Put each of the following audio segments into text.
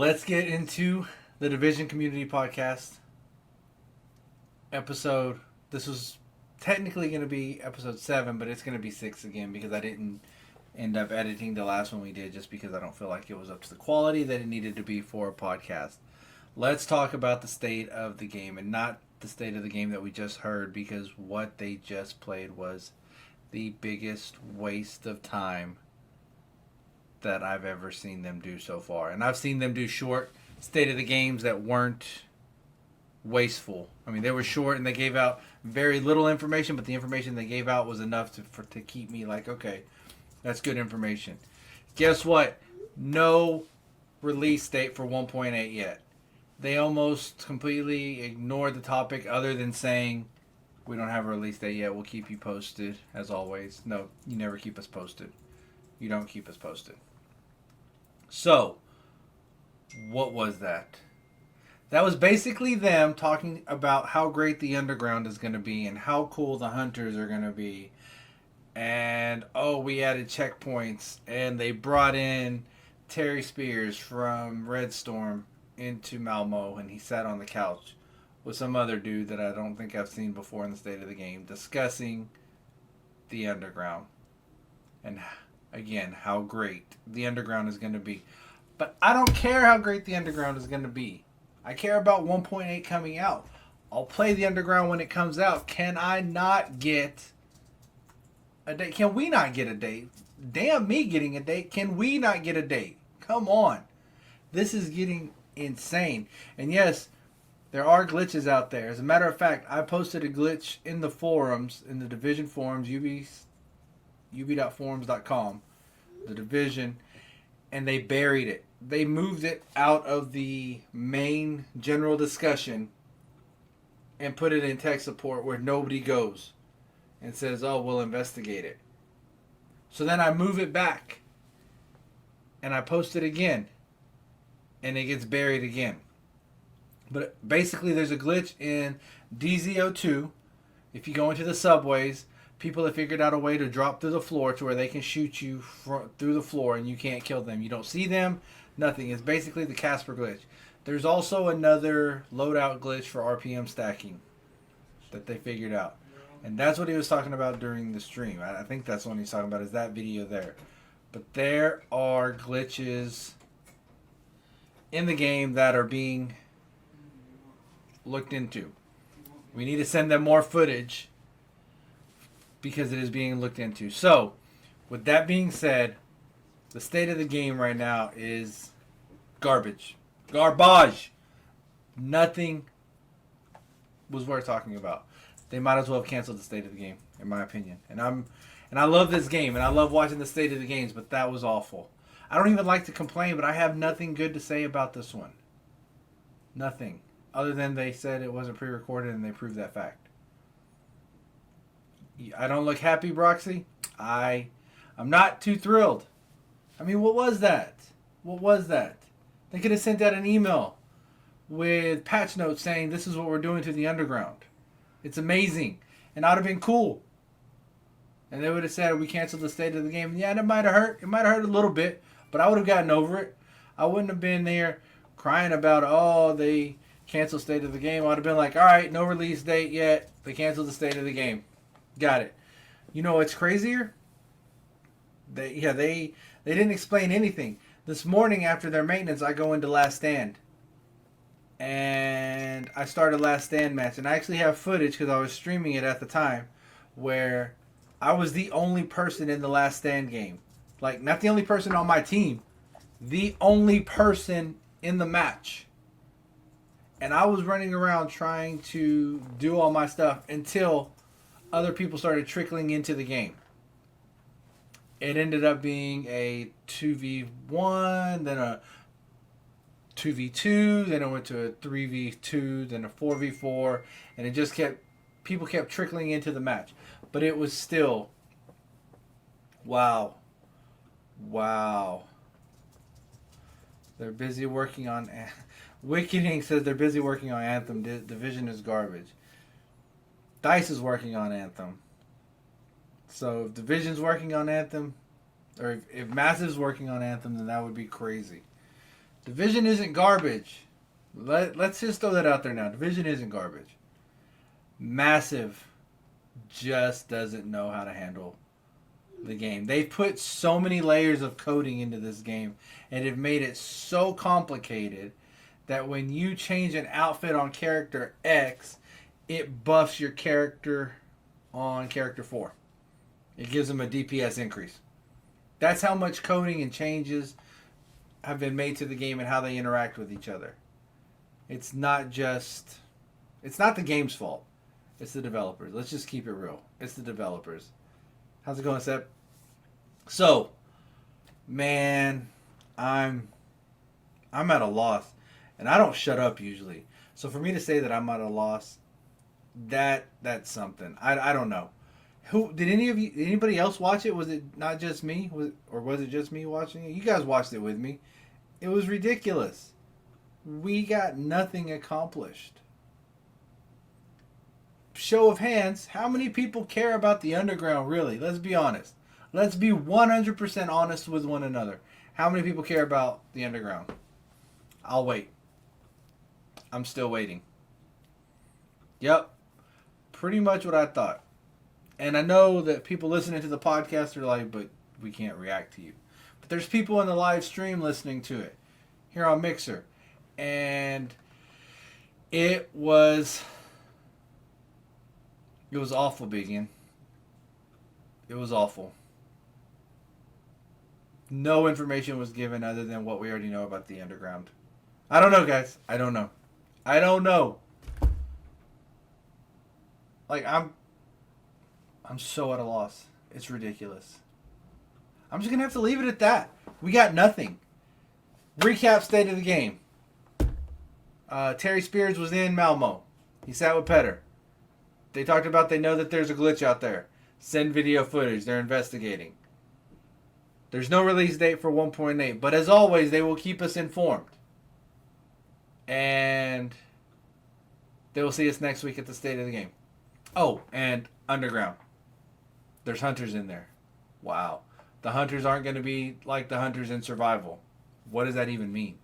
Let's get into the Division Community Podcast episode. This was technically going to be episode 7, but it's going to be 6 again because I didn't end up editing the last one we did just because I don't feel like it was up to the quality that it needed to be for a podcast. Let's talk about the state of the game, and not the state of the game that we just heard, because what they just played was the biggest waste of time that I've ever seen them do so far. And I've seen them do short state of the games that weren't wasteful. I mean, they were short and they gave out very little information, but the information they gave out was enough to keep me like, okay, that's good information. Guess what? No release date for 1.8 yet. They almost completely ignored the topic other than saying, we don't have a release date yet. We'll keep you posted, as always. No, you never keep us posted. You don't keep us posted. So, what was that? That was basically them talking about how great the underground is going to be and how cool the hunters are going to be. And, we added checkpoints. And they brought in Terry Spears from Red Storm into Malmo. And he sat on the couch with some other dude that I don't think I've seen before in the state of the game, discussing the underground. And again, how great the underground is going to be. But I don't care how great the underground is going to be. I care about 1.8 coming out. I'll play the underground when it comes out. Can I not get a date? Can we not get a date? Damn me getting a date. Can we not get a date? Come on. This is getting insane. And yes, there are glitches out there. As a matter of fact, I posted a glitch in the forums, in the Division forums, ub.forums.com, the Division, and they buried it. They moved it out of the main general discussion and put it in tech support where nobody goes and says, we'll investigate it. So then I move it back and I post it again and it gets buried again. But basically there's a glitch in DZO2. If you go into the subways, people have figured out a way to drop through the floor to where they can shoot you through the floor and you can't kill them. You don't see them, nothing. It's basically the Casper glitch. There's also another loadout glitch for RPM stacking that they figured out. And that's what he was talking about during the stream. I think that's what he's talking about, is that video there. But there are glitches in the game that are being looked into. We need to send them more footage because it is being looked into. So, with that being said, the state of the game right now is garbage. Garbage. Nothing was worth talking about. They might as well have canceled the state of the game, in my opinion. And I love this game, and I love watching the state of the games, but that was awful. I don't even like to complain, but I have nothing good to say about this one. Nothing. Other than they said it wasn't pre-recorded, and they proved that fact. I don't look happy, Broxy. I'm not too thrilled. I mean, what was that? What was that? They could have sent out an email with patch notes saying this is what we're doing to the underground. It's amazing. And I'd have been cool. And they would have said we canceled the state of the game. Yeah, and it might have hurt. It might have hurt a little bit, but I would have gotten over it. I wouldn't have been there crying about, they canceled state of the game. I would have been like, all right, no release date yet. They canceled the state of the game. Got it. You know what's crazier? They didn't explain anything. This morning after their maintenance, I go into Last Stand. And I started Last Stand match. And I actually have footage because I was streaming it at the time where I was the only person in the Last Stand game. Like, not the only person on my team. The only person in the match. And I was running around trying to do all my stuff until other people started trickling into the game. It ended up being a 2v1, then a 2v2, then it went to a 3v2, then a 4v4, and it just people kept trickling into the match. But it was still, wow. They're busy working on, Wicked Ink says they're busy working on Anthem. Division is garbage. DICE is working on Anthem. So if Division's working on Anthem, or if Massive's working on Anthem, then that would be crazy. Division isn't garbage. Let's just throw that out there now. Division isn't garbage. Massive just doesn't know how to handle the game. They've put so many layers of coding into this game and have made it so complicated that when you change an outfit on character X, it buffs your character on character 4. It gives them a DPS increase. That's how much coding and changes have been made to the game and how they interact with each other. It's not the game's fault. It's the developers. Let's just keep it real. It's the developers. How's it going, Seb? So, man, I'm at a loss. And I don't shut up usually. So for me to say that I'm at a loss, that's something. I don't know. Anybody else watch it? Was it not just me? Or was it just me watching it? You guys watched it with me. It was ridiculous. We got nothing accomplished. Show of hands, how many people care about the underground, really? Let's be honest. Let's be 100% honest with one another. How many people care about the underground? I'll wait. I'm still waiting. Yep. Pretty much what I thought. And I know that people listening to the podcast are like, but we can't react to you. But there's people in the live stream listening to it here on Mixer. And it was awful, Biggin. It was awful. No information was given other than what we already know about the underground. I don't know, guys. I don't know. Like, I'm so at a loss. It's ridiculous. I'm just going to have to leave it at that. We got nothing. Recap state of the game. Terry Spears was in Malmo. He sat with Petter. They talked about they know that there's a glitch out there. Send video footage. They're investigating. There's no release date for 1.8. But as always, they will keep us informed. And they will see us next week at the state of the game. Oh, and Underground. There's hunters in there. Wow. The hunters aren't going to be like the hunters in Survival. What does that even mean?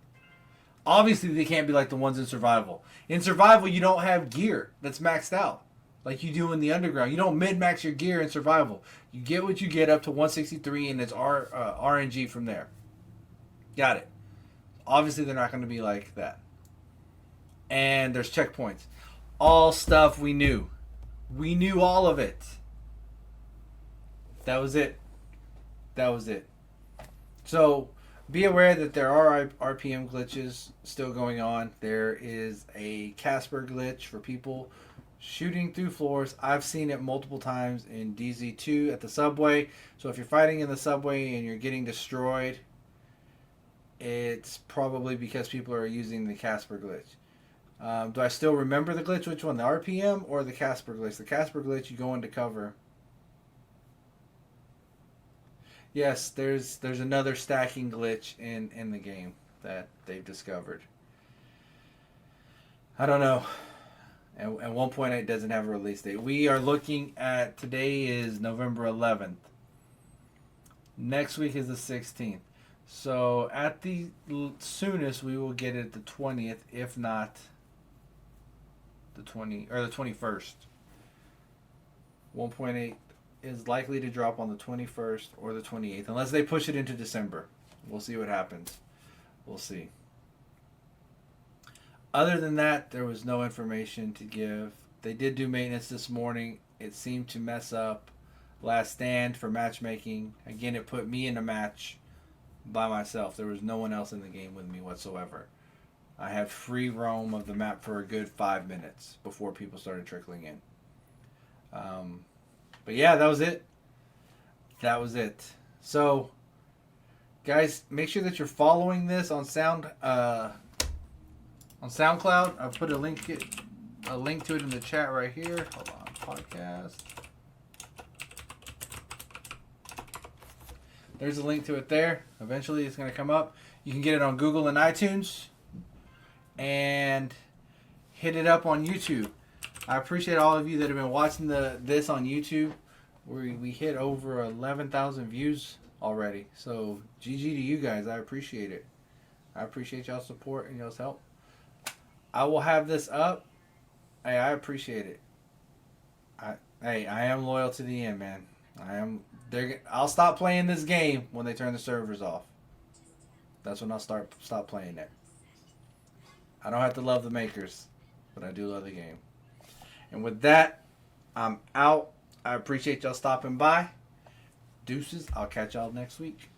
Obviously, they can't be like the ones in Survival. In Survival, you don't have gear that's maxed out like you do in the Underground. You don't min-max your gear in Survival. You get what you get up to 163, and it's RNG from there. Got it. Obviously, they're not going to be like that. And there's checkpoints. All stuff we knew. We knew all of it. That was it. So, be aware that there are RPM glitches still going on. There is a Casper glitch for people shooting through floors. I've seen it multiple times in DZ2 at the subway. So if you're fighting in the subway and you're getting destroyed, it's probably because people are using the Casper glitch. Do I still remember the glitch? Which one? The RPM or the Casper glitch? The Casper glitch, you go into cover. Yes, there's another stacking glitch in the game that they've discovered. I don't know. And 1.8 doesn't have a release date. We are looking at, today is November 11th. Next week is the 16th. So at the soonest, we will get it the 20th, if not the 21st. 1.8 is likely to drop on the 21st or the 28th, unless they push it into December. We'll see what happens. We'll see. Other than that, there was no information to give. They did do maintenance this morning. It seemed to mess up Last Stand for matchmaking. Again, it put me in a match by myself. There was no one else in the game with me whatsoever. I had free roam of the map for a good 5 minutes before people started trickling in. But yeah, that was it. So, guys, make sure that you're following this on SoundCloud. I'll put a link to it in the chat right here. Hold on, podcast. There's a link to it there. Eventually, it's going to come up. You can get it on Google and iTunes, and hit it up on YouTube. I appreciate all of you that have been watching this on YouTube. We hit over 11,000 views already. So GG to you guys. I appreciate it. I appreciate y'all's support and y'all's help. I will have this up. Hey, I appreciate it. I am loyal to the end, man. I'll stop playing this game when they turn the servers off. That's when I'll stop playing it. I don't have to love the makers, but I do love the game. And with that, I'm out. I appreciate y'all stopping by. Deuces. I'll catch y'all next week.